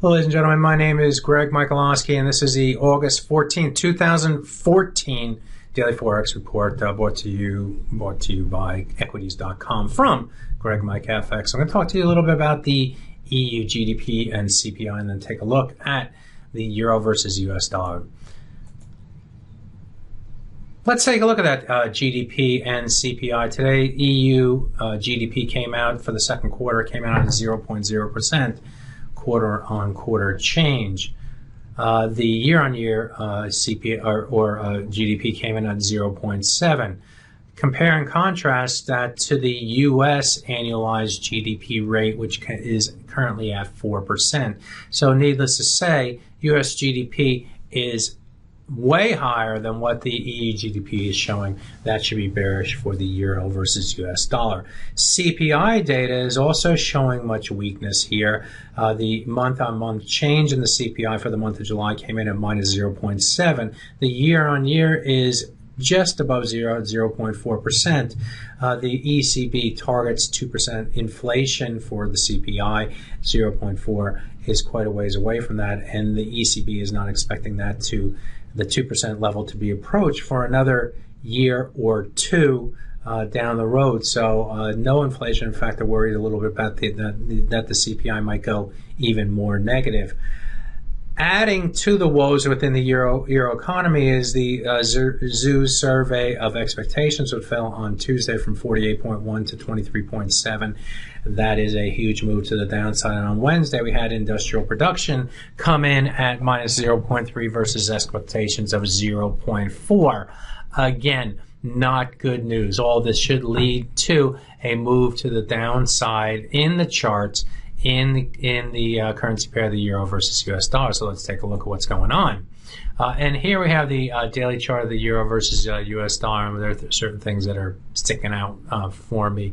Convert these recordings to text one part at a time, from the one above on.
Well, ladies and gentlemen, my name is Greg Michalowski, and this is the August 14, 2014 Daily Forex Report brought to you by equities.com from Greg Mike FX. I'm going to talk to you a little bit about the EU GDP and CPI, and then take a look at the euro versus US dollar. Let's take a look at that GDP and CPI. Today, EU GDP came out for the second quarter, came out at 0.0%. quarter-on-quarter change. The year-on-year CPI or GDP came in at 0.7. Compare and contrast that to the U.S. annualized GDP rate, which is currently at 4%. So needless to say, U.S. GDP is way higher than what the EU GDP is showing. That should be bearish for the euro versus US dollar. CPI data is also showing much weakness here. The month-on-month change in the CPI for the month of July came in at minus 0.7. The year-on-year is just above zero at 0.4%. The ECB targets 2% inflation for the CPI. 0.4 is quite a ways away from that, and the ECB is not expecting that to the 2% level to be approached for another year or two down the road. So no inflation. In fact, they're worried a little bit about that the CPI might go even more negative. Adding to the woes within the euro economy is the ZEW survey of expectations, which fell on Tuesday from 48.1 to 23.7. That is a huge move to the downside. And on Wednesday, we had industrial production come in at minus 0.3 versus expectations of 0.4. Again, not good news. All this should lead to a move to the downside in the charts in the currency pair of the euro versus US dollar. So let's take a look at what's going on. And here we have the daily chart of the euro versus US dollar, and there are certain things that are sticking out for me.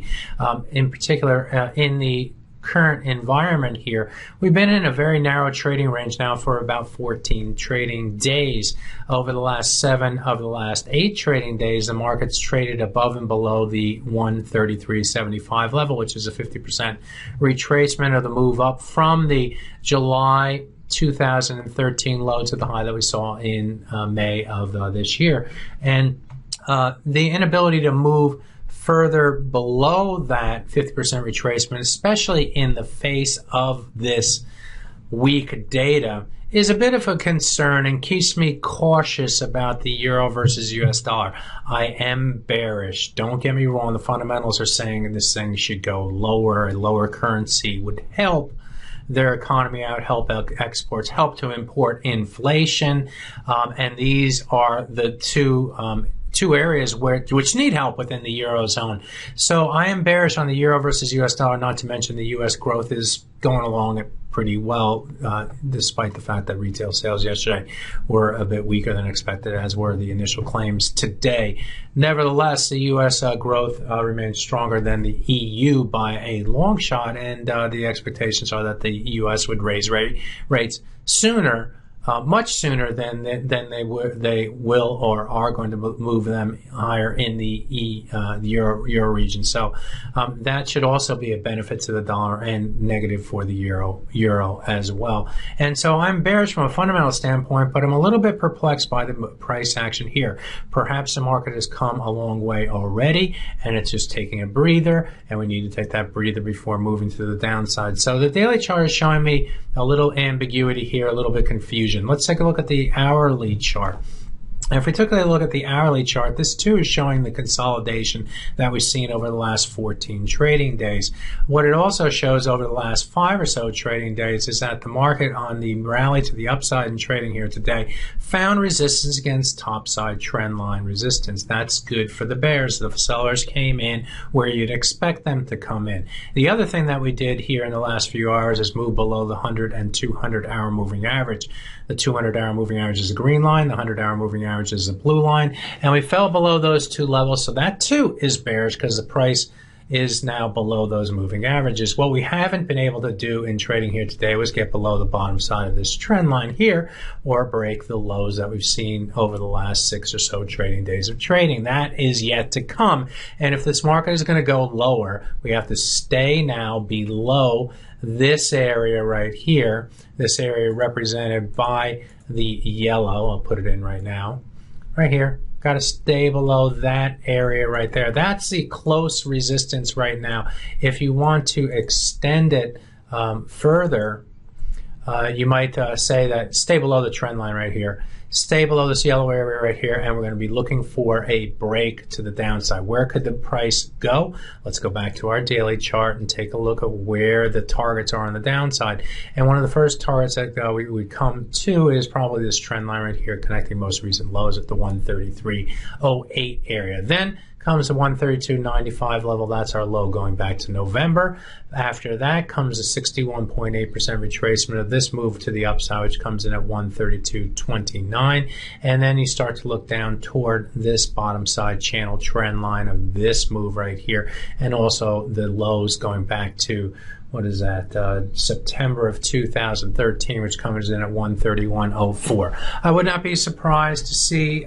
In particular, in the current environment here, we've been in a very narrow trading range now for about 14 trading days. Over the last 7 of the last 8 trading days, the market's traded above and below the 133.75 level, which is a 50% retracement of the move up from the July 2013 low to the high that we saw in May of this year. And the inability to move further below that 50% retracement, especially in the face of this weak data, is a bit of a concern and keeps me cautious about the euro versus US dollar. I am bearish. Don't get me wrong. The fundamentals are saying this thing should go lower. A lower currency would help their economy out, help exports, help to import inflation. And these are the two areas which need help within the Eurozone. So I am bearish on the euro versus US dollar, not to mention the US growth is going along pretty well, despite the fact that retail sales yesterday were a bit weaker than expected, as were the initial claims today. Nevertheless, the US growth remains stronger than the EU by a long shot, and the expectations are that the US would raise rates sooner, much sooner than they will or are going to move them higher in the euro region. So that should also be a benefit to the dollar and negative for the euro as well. And so I'm bearish from a fundamental standpoint, but I'm a little bit perplexed by the price action here. Perhaps the market has come a long way already, and it's just taking a breather, and we need to take that breather before moving to the downside. So the daily chart is showing me a little ambiguity here, a little bit confusion. Let's take a look at the hourly chart. And if we took a look at the hourly chart, this too is showing the consolidation that we've seen over the last 14 trading days. What it also shows over the last 5 or so trading days is that the market on the rally to the upside in trading here today found resistance against topside trend line resistance. That's good for the bears. The sellers came in where you'd expect them to come in. The other thing that we did here in the last few hours is move below the 100 and 200 hour moving average. The 200-hour moving average is the green line. The 100-hour moving average is the blue line. And we fell below those two levels. So that, too, is bearish because the price is now below those moving averages. What we haven't been able to do in trading here today was get below the bottom side of this trend line here or break the lows that we've seen over the last 6 or so trading days of trading. That is yet to come. And if this market is going to go lower, we have to stay now below this area right here, this area represented by the yellow. I'll put it in right now, right here. Got to stay below that area right there. That's the close resistance right now. If you want to extend it further, you might say that stay below the trend line right here. Stay below this yellow area right here, and we're going to be looking for a break to the downside. Where could the price go? Let's go back to our daily chart and take a look at where the targets are on the downside. And one of the first targets that we come to is probably this trend line right here, connecting most recent lows at the 133.08 area. Then comes the 132.95 level. That's our low going back to November. After that comes a 61.8% retracement of this move to the upside, which comes in at 132.29. And then you start to look down toward this bottom side channel trend line of this move right here, and also the lows going back to, what is that, September of 2013, which comes in at 131.04. I would not be surprised to see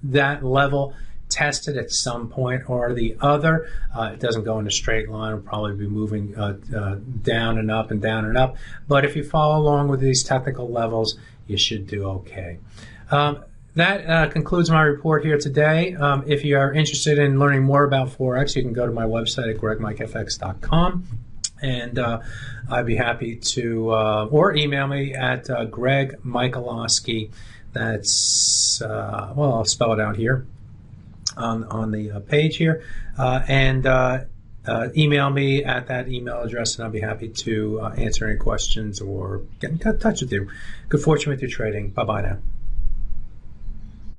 that level tested at some point or the other. It doesn't go in a straight line. It'll probably be moving down and up and down and up. But if you follow along with these technical levels, you should do okay. That concludes my report here today. If you are interested in learning more about Forex, you can go to my website at gregmikefx.com. And I'd be happy to, or email me at Greg Michalowski. That's, well, I'll spell it out here on the page here, and email me at that email address, and I'll be happy to answer any questions or get in touch with you. Good fortune with your trading. Bye-bye now.